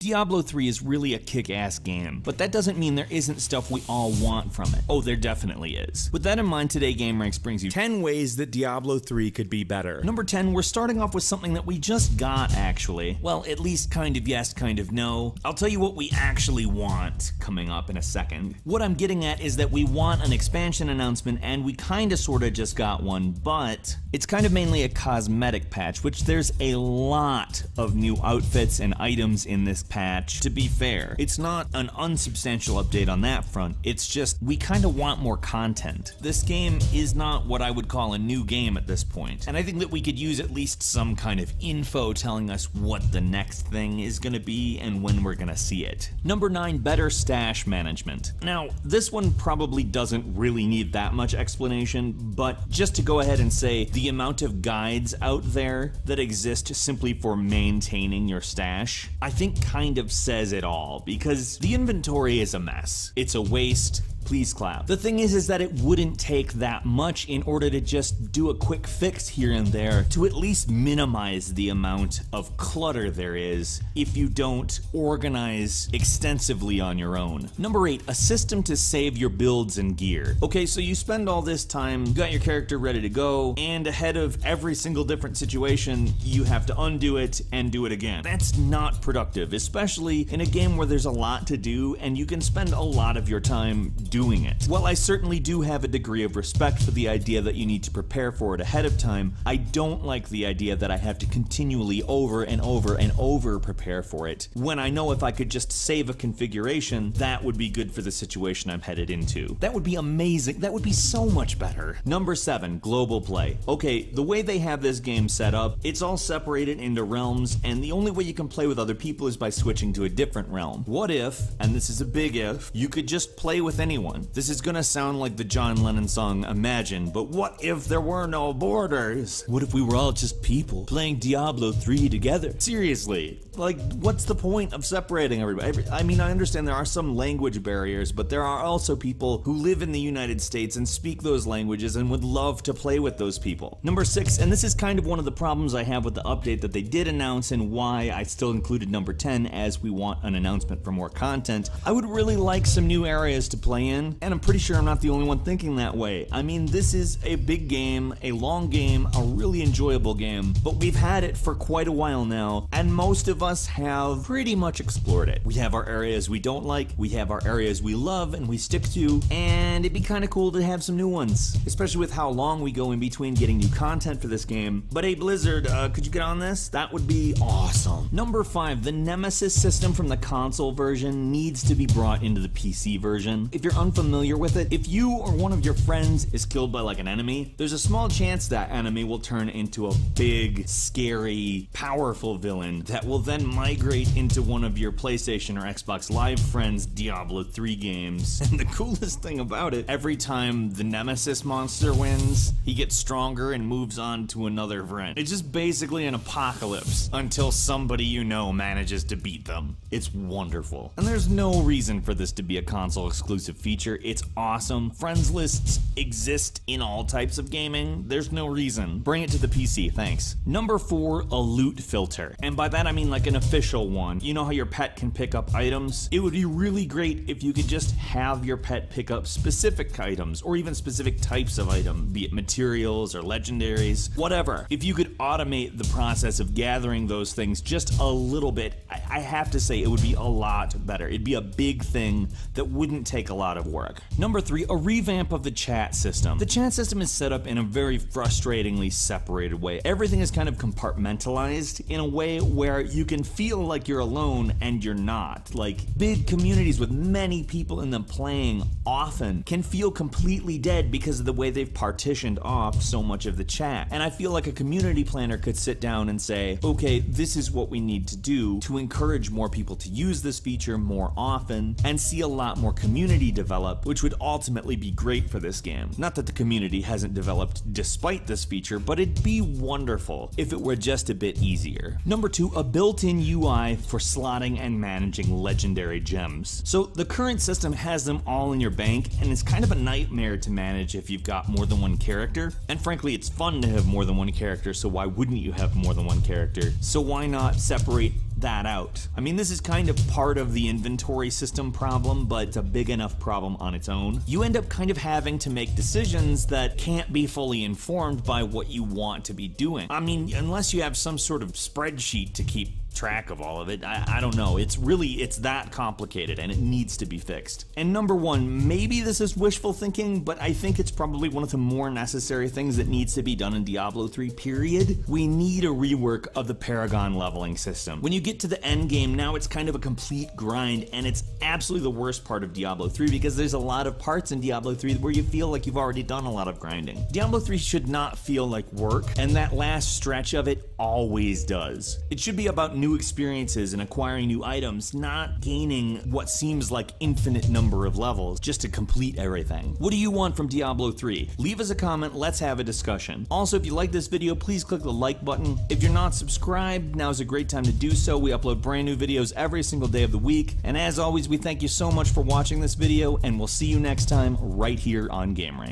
Diablo 3 is really a kick-ass game, but that doesn't mean there isn't stuff we all want from it. Oh, there definitely is. With that in mind, today GameRanks brings you 10 ways that Diablo 3 could be better. Number 10, we're starting off with something that we just got, actually. Well, at least kind of yes, kind of no. I'll tell you what we actually want coming up in a second. What I'm getting at is that we want an expansion announcement, and we kinda sorta just got one, but it's kind of mainly a cosmetic patch, which there's a lot of new outfits and items in this patch. To be fair, it's not an unsubstantial update on that front, it's just we kind of want more content. This game is not what I would call a new game at this point, and I think that we could use at least some kind of info telling us what the next thing is gonna be and when we're gonna see it. Number 9, better stash management. Now, this one probably doesn't really need that much explanation, but just to go ahead and say the amount of guides out there that exist simply for maintaining your stash, I think kind of says it all, because the inventory is a mess. It's a waste. Please clap. The thing is that it wouldn't take that much in order to just do a quick fix here and there to at least minimize the amount of clutter there is if you don't organize extensively on your own. Number 8, a system to save your builds and gear. Okay, so you spend all this time, you got your character ready to go, and ahead of every single different situation, you have to undo it and do it again. That's not productive, especially in a game where there's a lot to do and you can spend a lot of your time doing it. While I certainly do have a degree of respect for the idea that you need to prepare for it ahead of time, I don't like the idea that I have to continually over and over and over prepare for it, when I know if I could just save a configuration, that would be good for the situation I'm headed into. That would be amazing. That would be so much better. Number 7, global play. Okay, the way they have this game set up, it's all separated into realms, and the only way you can play with other people is by switching to a different realm. What if, and this is a big if, you could just play with anyone? This is gonna sound like the John Lennon song Imagine, but what if there were no borders? What if we were all just people playing Diablo 3 together? Seriously, like, what's the point of separating everybody? I mean, I understand there are some language barriers, but there are also people who live in the United States and speak those languages and would love to play with those people. Number 6, and this is kind of one of the problems I have with the update that they did announce and why I still included number 10 as we want an announcement for more content. I would really like some new areas to play in, and I'm pretty sure I'm not the only one thinking that way. I mean, this is a big game, a long game, a really enjoyable game, but we've had it for quite a while now, and most of us have pretty much explored it. We have our areas we don't like, we have our areas we love and we stick to, and it'd be kind of cool to have some new ones, especially with how long we go in between getting new content for this game. But hey, Blizzard, could you get on this? That would be awesome. Number 5, the Nemesis system from the console version needs to be brought into the PC version. If you're unfamiliar with it, if you or one of your friends is killed by like an enemy, there's a small chance that enemy will turn into a big, scary, powerful villain that will then migrate into one of your PlayStation or Xbox Live friends' Diablo 3 games. And the coolest thing about it, every time the Nemesis monster wins, he gets stronger and moves on to another friend. It's just basically an apocalypse until somebody you know manages to beat them. It's wonderful. And there's no reason for this to be a console exclusive feature. It's awesome. Friends lists exist in all types of gaming. There's no reason. Bring it to the PC, thanks. Number 4, a loot filter. And by that I mean like an official one. You know how your pet can pick up items? It would be really great if you could just have your pet pick up specific items, or even specific types of item, be it materials or legendaries, whatever. If you could automate the process of gathering those things just a little bit, I have to say it would be a lot better. It'd be a big thing that wouldn't take a lot of work. Number 3, a revamp of the chat system. The chat system is set up in a very frustratingly separated way. Everything is kind of compartmentalized in a way where you can feel like you're alone and you're not. Like, big communities with many people in them playing often can feel completely dead because of the way they've partitioned off so much of the chat. And I feel like a community planner could sit down and say, okay, this is what we need to do to encourage more people to use this feature more often and see a lot more community develop, which would ultimately be great for this game. Not that the community hasn't developed despite this feature, but it'd be wonderful if it were just a bit easier. Number 2, a built-in UI for slotting and managing legendary gems. So the current system has them all in your bank, and it's kind of a nightmare to manage if you've got more than one character. And frankly, it's fun to have more than one character, so why wouldn't you have more than one character? So why not separate that out. I mean, this is kind of part of the inventory system problem, but it's a big enough problem on its own. You end up kind of having to make decisions that can't be fully informed by what you want to be doing. I mean, unless you have some sort of spreadsheet to keep track of all of it. I don't know. It's that complicated and it needs to be fixed. And number one, maybe this is wishful thinking, but I think it's probably one of the more necessary things that needs to be done in Diablo 3, period. We need a rework of the Paragon leveling system. When you get to the end game, now it's kind of a complete grind, and it's absolutely the worst part of Diablo 3 because there's a lot of parts in Diablo 3 where you feel like you've already done a lot of grinding. Diablo 3 should not feel like work, and that last stretch of it always does. It should be about new experiences and acquiring new items, not gaining what seems like infinite number of levels just to complete everything. What do you want from Diablo 3? Leave us a comment, let's have a discussion. Also, if you like this video, please click the like button. If you're not subscribed, now's a great time to do so. We upload brand new videos every single day of the week. And as always, we thank you so much for watching this video, and we'll see you next time right here on GameRank.